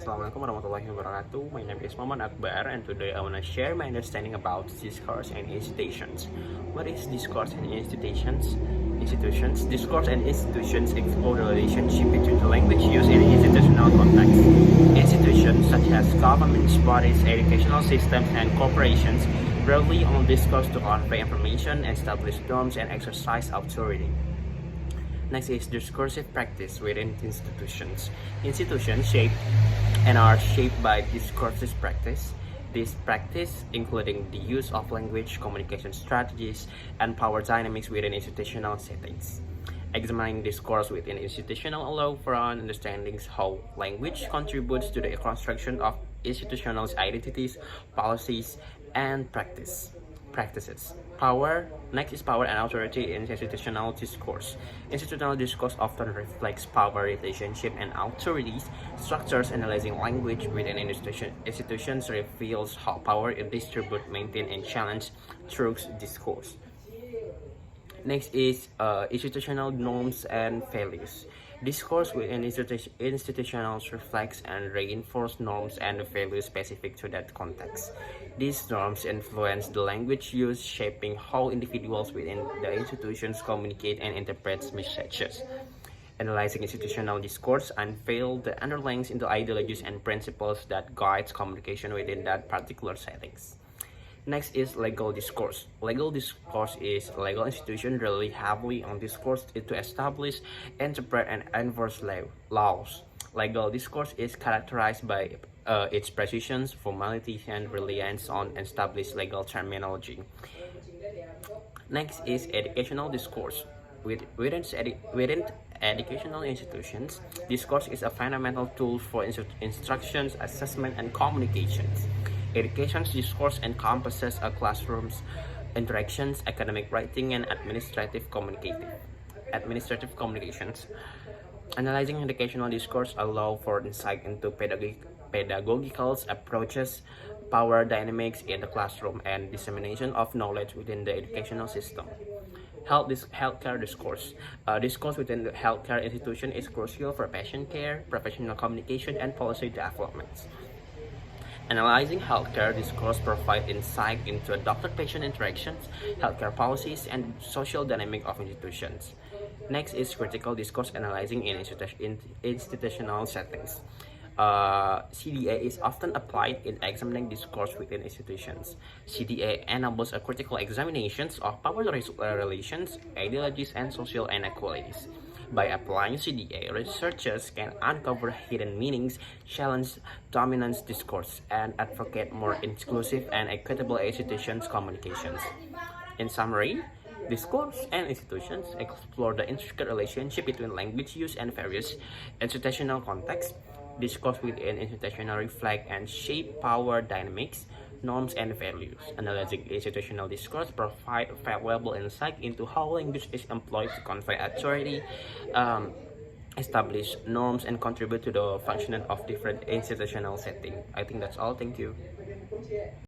Assalamualaikum warahmatullahi wabarakatuh. My name is Akbar, and today I want to share my understanding about discourse and institutions. What is discourse and institutions? Discourse and institutions explore the relationship between the language used in institutional context. Institutions such as governments, bodies, educational systems, and corporations rely on discourse to convey information, establish norms, and exercise authority. Next is discursive practice within institutions. Institutions shape and are shaped by discursive practice. This practice, including the use of language, communication strategies, and power dynamics within institutional settings. Examining discourse within institutional allow for understanding how language contributes to the construction of institutional identities, policies, and practices. Next is power and authority in institutional discourse. Institutional discourse often reflects power relationship and authorities. Structures analyzing language within institutions reveals how power is distributed, maintained, and challenged through discourse. Next is institutional norms and values. Discourse within institutions reflects and reinforce norms and values specific to that context. These norms influence the language used, shaping how individuals within the institutions communicate and interpret messages. Analyzing institutional discourse unveils the underlying ideologies and principles that guides communication within that particular settings. Next is legal discourse. Legal discourse is a legal institution rely heavily on discourse to establish, interpret, and enforce laws. Legal discourse is characterized by its precision, formality, and reliance on established legal terminology. Next is educational discourse. Within educational institutions, discourse is a fundamental tool for instructions, assessment, and communications. Education discourse encompasses a classroom's interactions, academic writing, and administrative communications. Analyzing educational discourse allows for insight into pedagogical approaches, power dynamics in the classroom, and dissemination of knowledge within the educational system. Healthcare discourse. Discourse within the healthcare institution is crucial for patient care, professional communication, and policy developments. Analyzing healthcare discourse provides insight into doctor-patient interactions, healthcare policies, and social dynamic of institutions. Next is critical discourse analyzing in institutional settings. CDA is often applied in examining discourse within institutions. CDA enables a critical examination of power relations, ideologies, and social inequalities. By applying CDA, researchers can uncover hidden meanings, challenge dominant discourse, and advocate more inclusive and equitable institutions communications. In summary, discourse and institutions explore the intricate relationship between language use and various institutional contexts. Discourse within institutional reflect and shape power dynamics, norms, and values. Analyzing institutional discourse provide valuable insight into how language is employed to convey authority, establish norms, and contribute to the functioning of different institutional settings. I think that's all. Thank you.